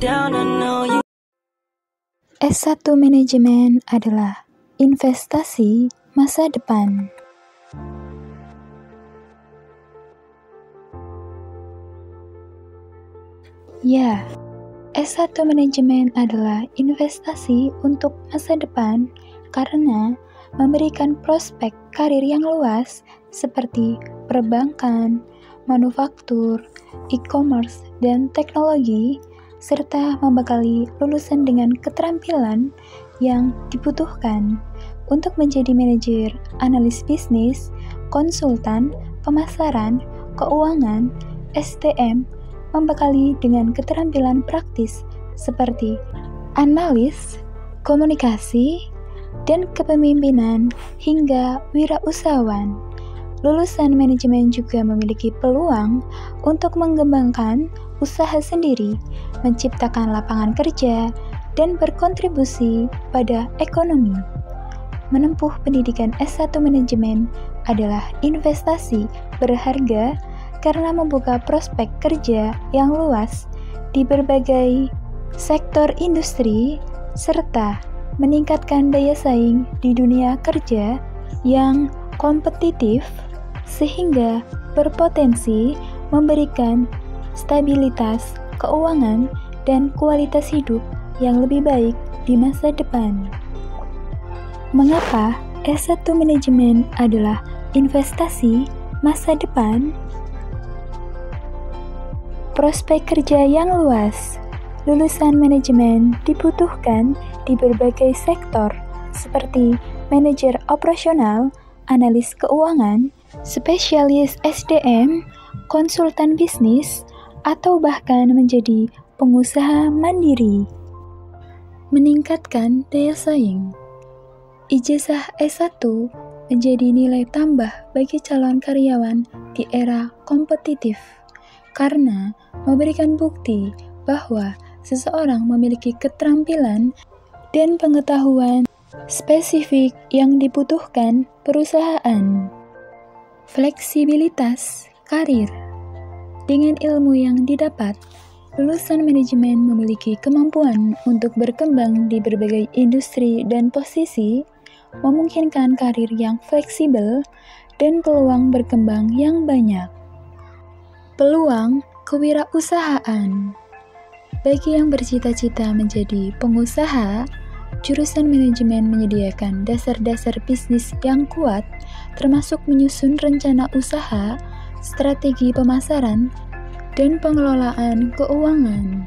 down, I know you. S1 Manajemen adalah investasi masa depan. Ya, S1 Manajemen adalah investasi untuk masa depan karena memberikan prospek karir yang luas seperti perbankan, manufaktur, e-commerce, dan teknologi, serta membekali lulusan dengan keterampilan yang dibutuhkan untuk menjadi manajer, analis bisnis, konsultan, pemasaran, keuangan, SDM, membekali dengan keterampilan praktis seperti analis, komunikasi, dan kepemimpinan hingga wirausahawan. Lulusan manajemen juga memiliki peluang untuk mengembangkan usaha sendiri, menciptakan lapangan kerja, dan berkontribusi pada ekonomi. Menempuh pendidikan S1 Manajemen adalah investasi berharga karena membuka prospek kerja yang luas di berbagai sektor industri, serta meningkatkan daya saing di dunia kerja yang kompetitif, sehingga berpotensi memberikan stabilitas keuangan dan kualitas hidup yang lebih baik di masa depan. Mengapa S1 Manajemen adalah investasi masa depan? Prospek kerja yang luas. Lulusan manajemen dibutuhkan di berbagai sektor seperti manajer operasional, analis keuangan, spesialis SDM, konsultan bisnis, atau bahkan menjadi pengusaha mandiri. Meningkatkan daya saing. Ijazah S1 menjadi nilai tambah bagi calon karyawan di era kompetitif karena memberikan bukti bahwa seseorang memiliki keterampilan dan pengetahuan spesifik yang dibutuhkan perusahaan. Fleksibilitas karir. Dengan ilmu yang didapat, lulusan manajemen memiliki kemampuan untuk berkembang di berbagai industri dan posisi, memungkinkan karir yang fleksibel dan peluang berkembang yang banyak. Peluang kewirausahaan. Bagi yang bercita-cita menjadi pengusaha, jurusan manajemen menyediakan dasar-dasar bisnis yang kuat, termasuk menyusun rencana usaha, strategi pemasaran, dan pengelolaan keuangan.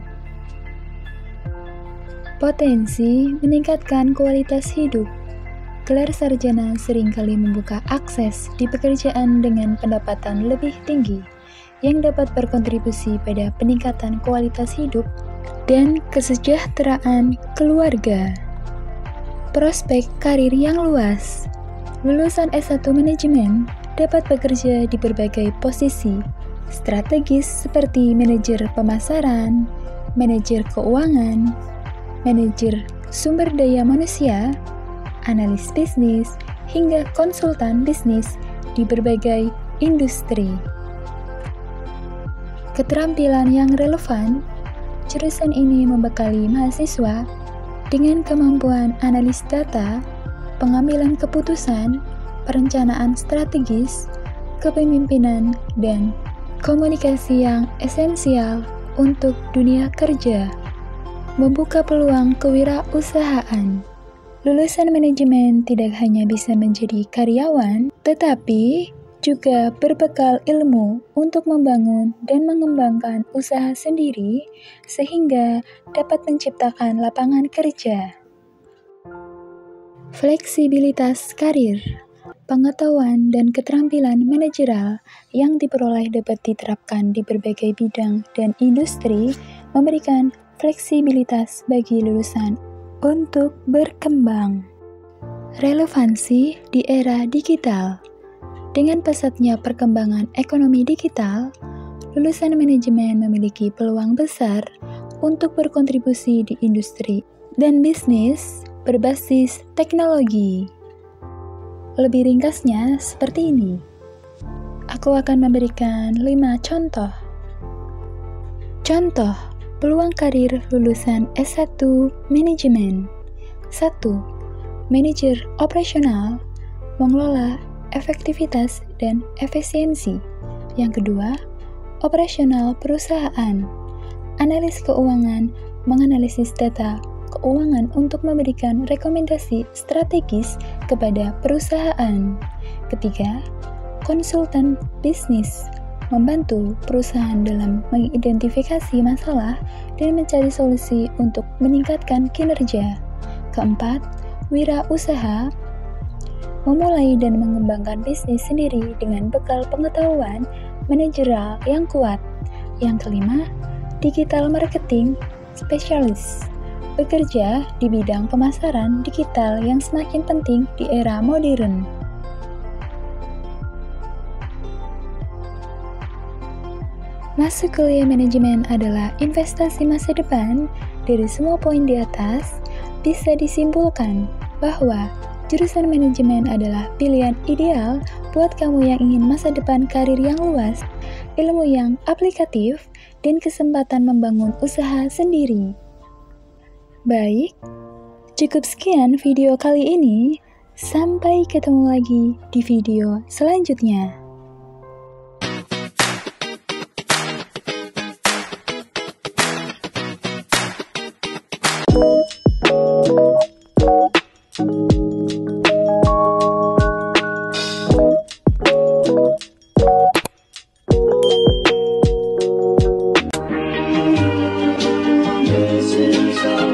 Potensi meningkatkan kualitas hidup. Gelar sarjana seringkali membuka akses di pekerjaan dengan pendapatan lebih tinggi, yang dapat berkontribusi pada peningkatan kualitas hidup dan kesejahteraan keluarga. Prospek karir yang luas. Lulusan S1 Manajemen dapat bekerja di berbagai posisi strategis seperti manajer pemasaran, manajer keuangan, manajer sumber daya manusia, analis bisnis, hingga konsultan bisnis di berbagai industri. Keterampilan yang relevan. Jurusan ini membekali mahasiswa dengan kemampuan analis data, pengambilan keputusan, perencanaan strategis, kepemimpinan, dan komunikasi yang esensial untuk dunia kerja. Membuka peluang kewirausahaan. Lulusan manajemen tidak hanya bisa menjadi karyawan, tetapi juga berbekal ilmu untuk membangun dan mengembangkan usaha sendiri sehingga dapat menciptakan lapangan kerja. Fleksibilitas karir. Pengetahuan dan keterampilan manajerial yang diperoleh dapat diterapkan di berbagai bidang dan industri, memberikan fleksibilitas bagi lulusan untuk berkembang. Relevansi di era digital. Dengan pesatnya perkembangan ekonomi digital, lulusan manajemen memiliki peluang besar untuk berkontribusi di industri dan bisnis berbasis teknologi. Lebih ringkasnya seperti ini. Aku akan memberikan 5 contoh. Contoh, Peluang karir lulusan S1 Manajemen. 1. Manajer operasional, mengelola efektivitas dan efisiensi. Yang kedua, operasional perusahaan, analis keuangan, menganalisis data keuangan untuk memberikan rekomendasi strategis kepada perusahaan. Ketiga, konsultan bisnis, membantu perusahaan dalam mengidentifikasi masalah dan mencari solusi untuk meningkatkan kinerja. Keempat, wirausaha, memulai dan mengembangkan bisnis sendiri dengan bekal pengetahuan manajerial yang kuat. Yang kelima, digital marketing spesialis, bekerja di bidang pemasaran digital yang semakin penting di era modern. Masuk kuliah manajemen adalah investasi masa depan. Dari semua poin di atas, bisa disimpulkan bahwa jurusan manajemen adalah pilihan ideal buat kamu yang ingin masa depan karir yang luas, ilmu yang aplikatif, dan kesempatan membangun usaha sendiri. Baik, cukup sekian video kali ini. Sampai ketemu lagi di video selanjutnya. This is